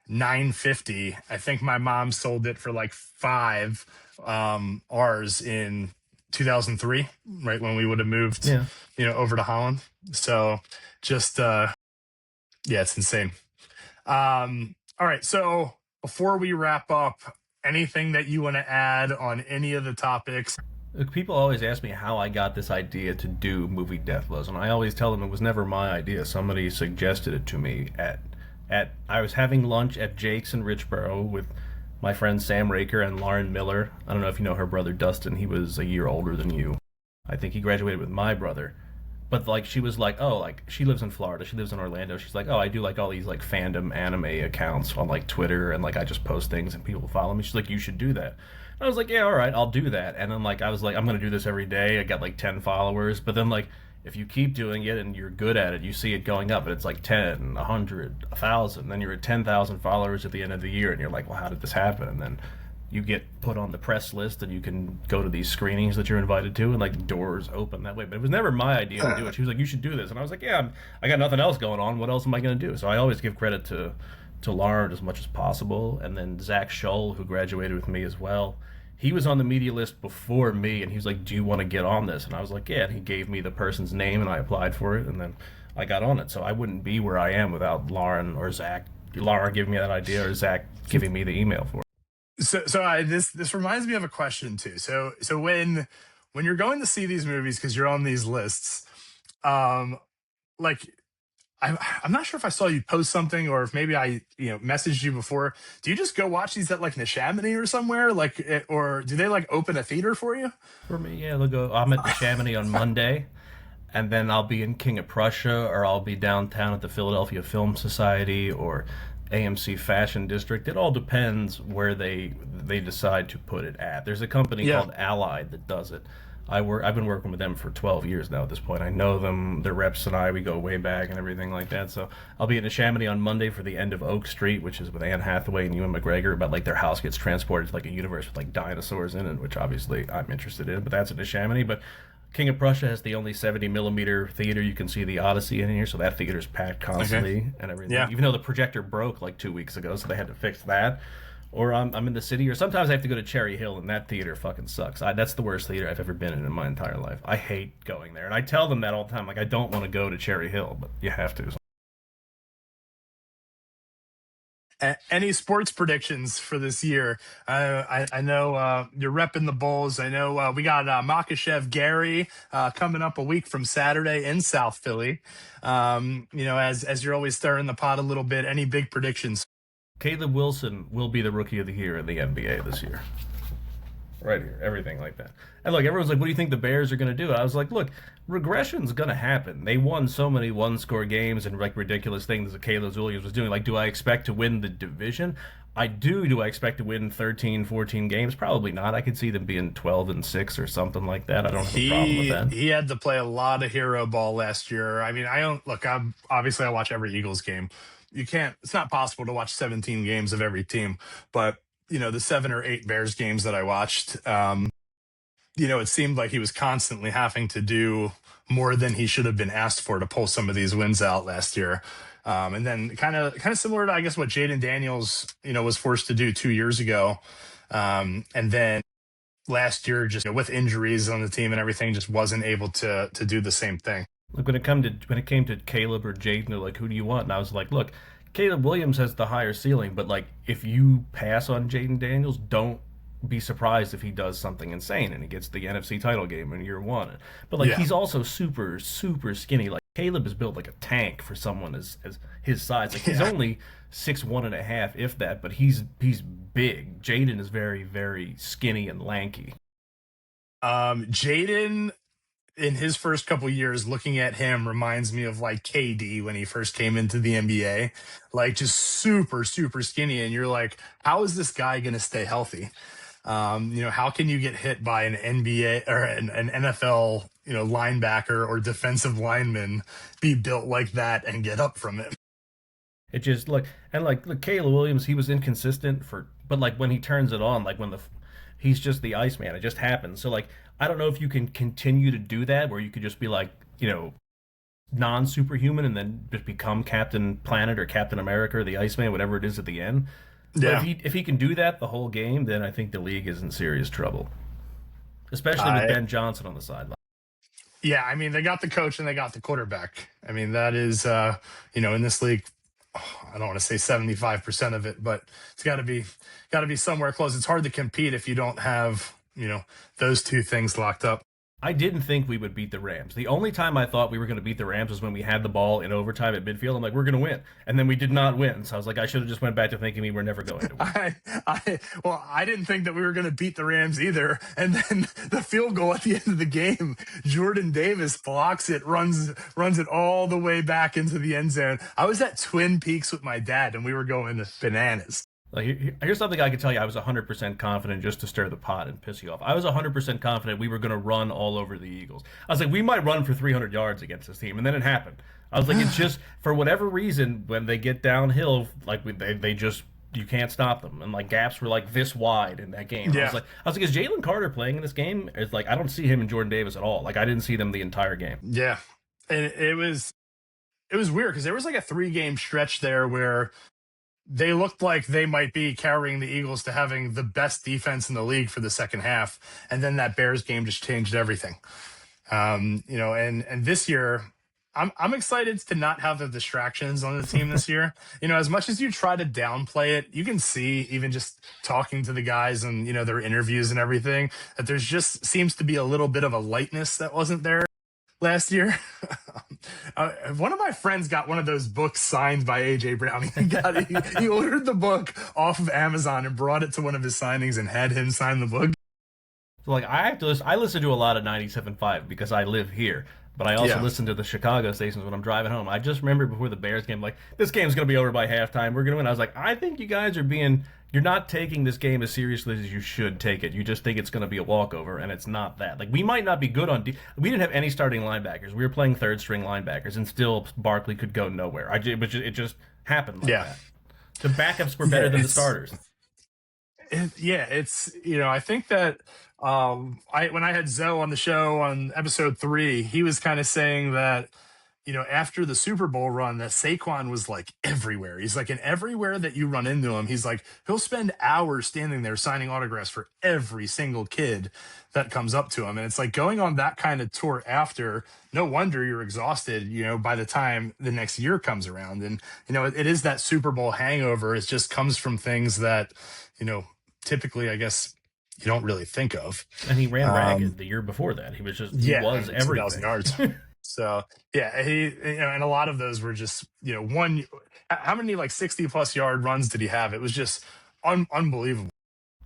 950. I think my mom sold it for like five, ours in 2003, right when we would have moved, Yeah. over to Holland. So just yeah, it's insane. All right. So before we wrap up, anything that you want to add on any of the topics? Like, people always ask me how I got this idea to do movie Deathless, and I always tell them it was never my idea. Somebody suggested it to me at I was having lunch at Jake's in Richboro with my friend Sam Raker and Lauren Miller. I don't know if you know her brother Dustin. He was a year older than you. I think he graduated with my brother. But like she was like, oh, like she lives in Florida, she lives in Orlando. She's like, oh, I do like all these like fandom anime accounts on like Twitter, and like I just post things and people follow me. She's like, you should do that. And I was like, yeah, all right, I'll do that. And then like I was like, I'm gonna do this every day. I got like 10 followers, but then like if you keep doing it and you're good at it, you see it going up, and it's like 10, 100, 1,000. Then you're at 10,000 followers at the end of the year, and you're like, well, how did this happen? And then you get put on the press list and you can go to these screenings that you're invited to, and like doors open that way. But it was never my idea to do it. She was like, you should do this. And I was like, yeah, I got nothing else going on. What else am I going to do? So I always give credit to Lauren as much as possible. And then Zach Scholl, who graduated with me as well, he was on the media list before me, and he was like, do you want to get on this? And I was like, yeah. And he gave me the person's name and I applied for it, and then I got on it. So I wouldn't be where I am without Lauren or Zach. Lauren giving me that idea, or Zach giving me the email for it. This reminds me of a question too. So when you're going to see these movies because you're on these lists, um, like I'm not sure if I saw you post something, or if maybe I messaged you before. Do you just go watch these at like Neshaminy or somewhere, or do they like open a theater for you? For me, yeah, they'll go. I'm at the Chamonix on Monday, and then I'll be in King of Prussia, or I'll be downtown at the Philadelphia Film Society or AMC Fashion District. It all depends where they decide to put it at. There's a company Yeah. called Allied that does it. I've been working with them for 12 years now at this point. I know them, their reps and I, we go way back and everything like that. So I'll be in Chamonix on Monday for the end of Oak Street, which is with Anne Hathaway and Ewan McGregor, about like their house gets transported to like a universe with like dinosaurs in it, which obviously I'm interested in, but that's in Chamonix. But King of Prussia has the only 70 millimeter theater you can see the Odyssey in here, so that theater's packed Okay. constantly and everything. Yeah. Even though the projector broke like 2 weeks ago, so they had to fix that. Or I'm in the city, or sometimes I have to go to Cherry Hill, and that theater fucking sucks. That's the worst theater I've ever been in my entire life. I hate going there, and I tell them that all the time. Like, I don't want to go to Cherry Hill, but you have to. Any sports predictions for this year? I know you're repping the Bulls. I know we got Makashev Gary coming up a week from Saturday in South Philly. As you're always stirring the pot a little bit. Any big predictions? Caleb Wilson will be the Rookie of the Year in the NBA this year. Right here, everything like that. And look, everyone's like, what do you think the Bears are going to do? I was like, look, regression's going to happen. They won so many one-score games and like ridiculous things that Caleb Williams was doing. Like, do I expect to win the division? I do. Do I expect to win 13, 14 games? Probably not. I could see them being 12-6 or something like that. I don't have a problem with that. He had to play a lot of hero ball last year. I mean, I don't look. I'm obviously I watch every Eagles game. You can't. It's not possible to watch 17 games of every team, but the 7 or 8 Bears games that I watched, it seemed like he was constantly having to do more than he should have been asked for to pull some of these wins out last year. And then kind of similar to, I guess, what Jaden Daniels, was forced to do 2 years ago. And then last year, just with injuries on the team and everything, just wasn't able to do the same thing. Look, when it came to Caleb or Jaden, they're like, who do you want? And I was like, look, Caleb Williams has the higher ceiling, but like if you pass on Jaden Daniels, don't be surprised if he does something insane and he gets the NFC title game in year one. But like Yeah. he's also super, super skinny. Like Caleb is built like a tank for someone as his size. Like he's Yeah. only 6'1.5", if that, but he's big. Jaden is very, very skinny and lanky. Jaden in his first couple years, looking at him reminds me of like KD when he first came into the NBA, like just super, super skinny. And you're like, how is this guy going to stay healthy? How can you get hit by an NBA or an NFL, linebacker or defensive lineman, be built like that and get up from it? It just look Caleb Williams, he was inconsistent but like when he turns it on, like he's just the Iceman. It just happens. So like I don't know if you can continue to do that where you could just be like, non superhuman and then just become Captain Planet or Captain America or the Iceman, whatever it is at the end. But Yeah. if he can do that the whole game, then I think the league is in serious trouble, especially with Ben Johnson on the sideline. Yeah, I mean, they got the coach and they got the quarterback. I mean, that is, in this league, I don't want to say 75% of it, but it's got to be somewhere close. It's hard to compete if you don't have, those two things locked up. I didn't think we would beat the Rams. The only time I thought we were going to beat the Rams was when we had the ball in overtime at midfield. I'm like, we're going to win, and then we did not win. So I was like, I should have just went back to thinking we were never going to win. I didn't think that we were going to beat the Rams either. And then the field goal at the end of the game, Jordan Davis blocks it, runs it all the way back into the end zone. I was at Twin Peaks with my dad, and we were going bananas. Like, here's something I can tell you. I was 100% confident just to stir the pot and piss you off. I was 100% confident we were going to run all over the Eagles. I was like, we might run for 300 yards against this team. And then it happened. I was like, it's just, for whatever reason, when they get downhill, like they just, you can't stop them. And like gaps were like this wide in that game. Yeah. I was like, is Jalen Carter playing in this game? It's like, I don't see him and Jordan Davis at all. Like, I didn't see them the entire game. Yeah. And it was weird because there was like a 3-game stretch there where they looked like they might be carrying the Eagles to having the best defense in the league for the second half. And then that Bears game just changed everything. And this year, I'm excited to not have the distractions on the team this year. As much as you try to downplay it, you can see even just talking to the guys and, their interviews and everything, that there's just seems to be a little bit of a lightness that wasn't there last year. One of my friends got one of those books signed by AJ Brown. He ordered the book off of Amazon and brought it to one of his signings and had him sign the book. So like I listen to a lot of 97.5 because I live here, but I also listen to the Chicago stations when I'm driving home. I just remember before the Bears game, like, this game's going to be over by halftime. We're going to win. I was like, I think you guys you're not taking this game as seriously as you should take it. You just think it's going to be a walkover, and it's not that. Like, we might not be good on we didn't have any starting linebackers. We were playing third-string linebackers, and still Barkley could go nowhere. It just happened like that. The backups were better than the starters. I think that when I had Zoe on the show on episode 3, he was kind of saying that, after the Super Bowl run, that Saquon was like everywhere. He's like, in everywhere that you run into him, he's like, he'll spend hours standing there signing autographs for every single kid that comes up to him. And it's like going on that kind of tour after, no wonder you're exhausted, by the time the next year comes around. And, it is that Super Bowl hangover. It just comes from things that, typically, I guess, you don't really think of. And he ran ragged the year before that. He was everything. 2,000 yards. So he and a lot of those were just how many like 60+ yard runs did he have? It was just unbelievable.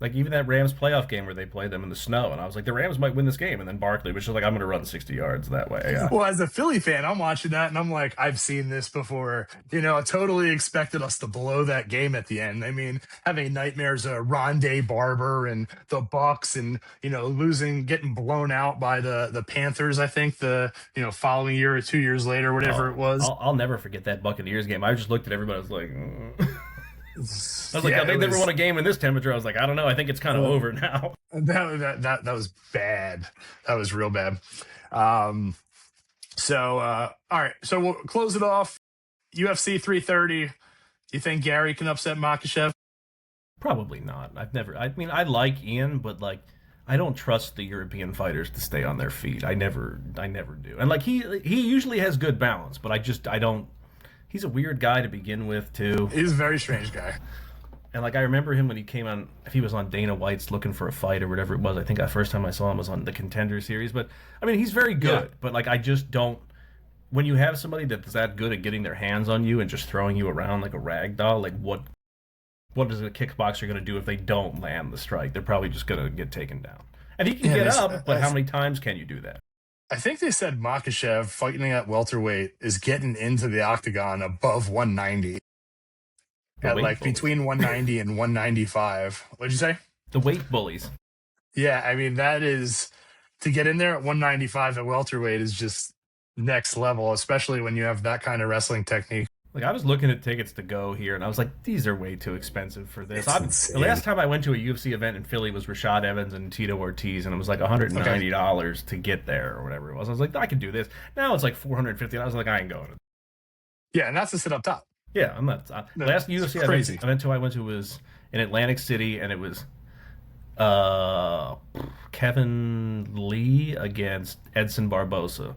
Like, even that Rams playoff game where they played them in the snow, and I was like, the Rams might win this game, and then Barkley was just like, I'm going to run 60 yards that way. Yeah. Well, as a Philly fan, I'm watching that, and I'm like, I've seen this before. I totally expected us to blow that game at the end. I mean, having nightmares of Rondé Barber and the Bucks, and getting blown out by the Panthers. I think the following year or 2 years later, whatever it was. I'll never forget that Buccaneers game. I just looked at everybody. I was like. I was like, they never won a game in this temperature. I was like, I don't know. I think it's kind of over now. That was bad. That was real bad. All right. So we'll close it off. UFC 330. You think Gary can upset Makhachev? Probably not. I like Ian, but like, I don't trust the European fighters to stay on their feet. I never do. And like, he usually has good balance, but I don't. He's a weird guy to begin with, too. He's a very strange guy. And, like, I remember him when he came on, if he was on Dana White's Looking for a Fight or whatever it was. I think the first time I saw him was on the Contender series. But, I mean, he's very good. Yeah. But, like, I just don't. When you have somebody that's that good at getting their hands on you and just throwing you around like a rag doll, like, what is a kickboxer going to do if they don't land the strike? They're probably just going to get taken down. And he can get up, but how many times can you do that? I think they said Makhachev fighting at welterweight is getting into the octagon above 190 The at weight like bullies. between 190 and 195. What'd you say? The weight bullies. Yeah, I mean that is to get in there at 195 at welterweight is just next level, especially when you have that kind of wrestling technique. Like I was looking at tickets to go here, and I was like, these are way too expensive for this. It's The insane. last time I went to a UFC event in Philly was Rashad Evans and Tito Ortiz, and it was like Okay. $190 to get there or whatever it was. I was like, I can do this. Now it's like $450. I was like, I ain't going. Yeah, and that's to sit up top. Yeah, I'm not. No, Last it's UFC crazy. event I went to was in Atlantic City, and it was uh, Kevin Lee against Edson Barbosa.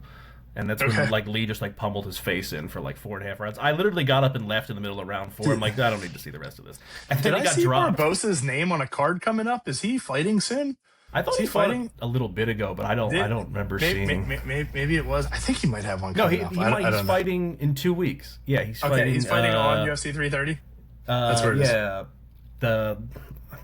And that's when Okay. like Lee just like pummeled his face in for like 4.5 rounds. I literally got up and left in the middle of round 4. I'm Did, like, I don't need to see the rest of this. And did then he I got see dropped. Barbosa's name on a card coming up? Is he fighting soon? I Is thought he he fought fighting? a little bit ago, but I Did, don't remember maybe, seeing. maybe it was. I think he might have one No, coming up. I he's don't know. fighting in 2 weeks. Yeah, he's Okay, fighting. he's fighting on UFC 330. That's where it is. Yeah, the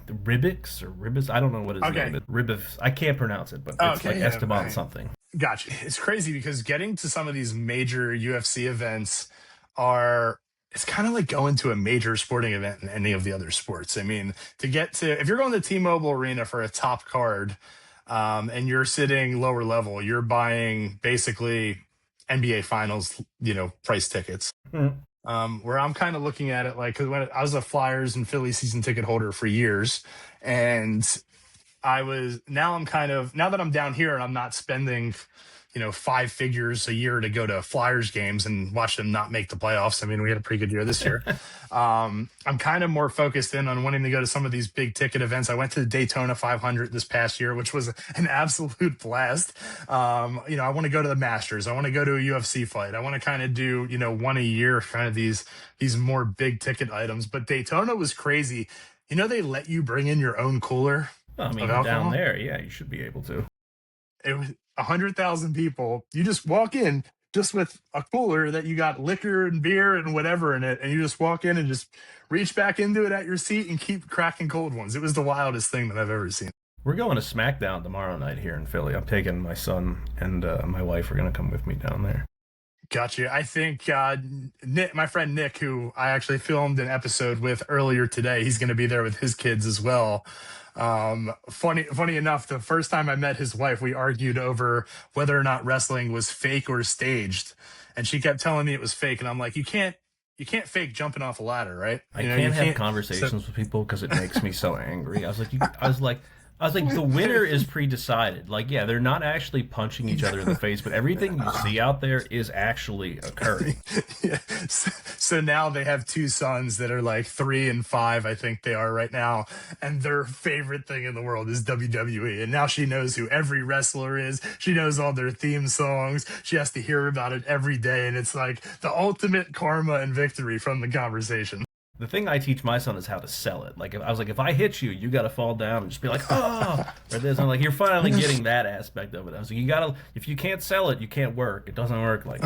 Ribbix or Ribbis. I don't know what his Okay. name is. Ribbis. I can't pronounce it, but it's Okay, like yeah, Esteban right. something. Gotcha. It's crazy because getting to some of these major UFC events are it's kind of like going to a major sporting event in any of the other sports. I mean, to get to if you're going to T-Mobile Arena for a top card, and you're sitting lower level, you're buying basically NBA Finals, price tickets. Mm. Where I'm kind of looking at it like because when I was a Flyers and Philly season ticket holder for years, and now that I'm down here and I'm not spending, five figures a year to go to Flyers games and watch them not make the playoffs. I mean, we had a pretty good year this year. I'm kind of more focused in on wanting to go to some of these big ticket events. I went to the Daytona 500 this past year, which was an absolute blast. I want to go to the Masters. I want to go to a UFC fight. I want to kind of do, one a year, kind of these more big ticket items. But Daytona was crazy. They let you bring in your own cooler Well, I of mean, down alcohol. there, yeah, you should be able to. It was 100,000 people. You just walk in just with a cooler that you got liquor and beer and whatever in it, and you just walk in and just reach back into it at your seat and keep cracking cold ones. It was the wildest thing that I've ever seen. We're going to SmackDown tomorrow night here in Philly. I'm taking my son and my wife are going to come with me down there. Gotcha. I think Nick, my friend Nick, who I actually filmed an episode with earlier today, he's going to be there with his kids as well. Funny enough, the first time I met his wife, we argued over whether or not wrestling was fake or staged, and she kept telling me it was fake, and I'm like, you can't fake jumping off a ladder, right? I You can't have can't. So conversations with people because it makes me so angry. I was like, the winner is pre-decided. Like, yeah, they're not actually punching each other in the face, but everything you see out there is actually occurring. yeah. So now they have two sons that are like 3 and 5, I think they are right now, and their favorite thing in the world is WWE. And now she knows who every wrestler is. She knows all their theme songs. She has to hear about it every day, and it's like the ultimate karma and victory from the conversation. The thing I teach my son is how to sell it. Like, if I hit you, you got to fall down and just be like, oh, or this. I'm like, you're finally getting that aspect of it. I was like, if you can't sell it, you can't work. It doesn't work like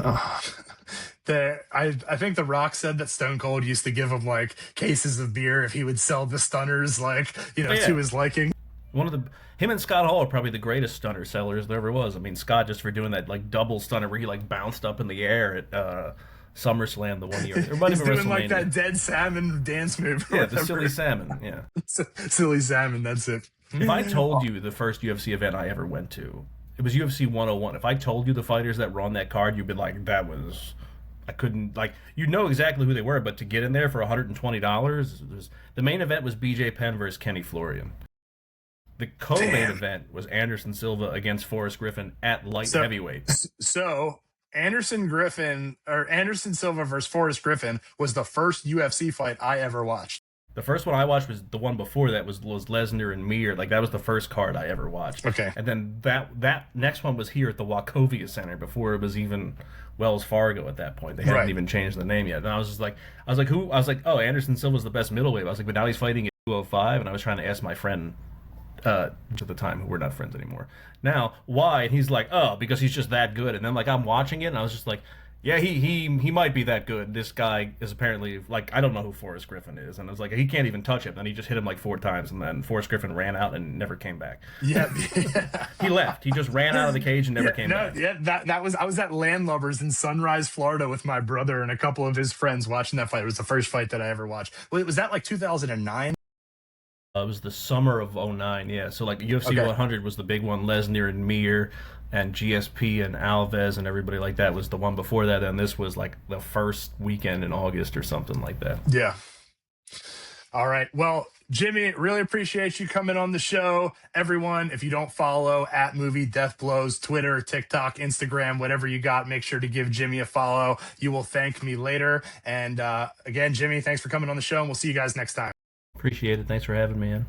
that. I think The Rock said that Stone Cold used to give him like cases of beer if he would sell the stunners, like Oh, to yeah. his liking. Him and Scott Hall are probably the greatest stunner sellers there ever was. I mean, Scott just for doing that like double stunner where he like bounced up in the air at SummerSlam the one year. It might He's have been doing like that WrestleMania. dead salmon dance move. Or Yeah, the whatever. silly salmon. Yeah. Silly salmon. That's it. If I told you the first UFC event I ever went to, it was UFC 101. If I told you the fighters that were on that card, you'd be like, that was. I couldn't, like, you know exactly who they were, but to get in there for $120, the main event was BJ Penn versus Kenny Florian. The co-main Damn. event was Anderson Silva against Forrest Griffin at light So, heavyweight. so Anderson Silva versus Forrest Griffin was the first UFC fight I ever watched. The first one I watched was the one before that was Lesnar and Mir. Like that was the first card I ever watched. Okay. And then that next one was here at the Wachovia Center before it was even Wells Fargo at that point. They hadn't Right. even changed the name yet. And I was like, who? I was like, oh, Anderson Silva's the best middleweight. I was like, but now he's fighting at 205, and I was trying to ask my friend at the time, who we're not friends anymore now, why? And he's like, oh, because he's just that good. And then like I'm watching it, and I was just like, Yeah, he might be that good. This guy is apparently like I don't know who Forrest Griffin is, and it's like he can't even touch him. And he just hit him like 4 times, and then Forrest Griffin ran out and never came back. Yeah. He left. He just ran out of the cage and never Yeah, came no, back. yeah, that was I was at Landlubbers in Sunrise, Florida with my brother and a couple of his friends watching that fight. It was the first fight that I ever watched. Wait, was that like 2009? It was the summer of '09. Yeah, so like UFC Okay. 100 was the big one. Lesnar and Mir and GSP and Alves and everybody like that was the one before that, and this was like the first weekend in August or something like that. Yeah. All right. Well, Jimmy, really appreciate you coming on the show. Everyone, if you don't follow at Movie Death Blows, Twitter, TikTok, Instagram, whatever you got, make sure to give Jimmy a follow. You will thank me later. And again, Jimmy, thanks for coming on the show, and we'll see you guys next time. Appreciate it. Thanks for having me in.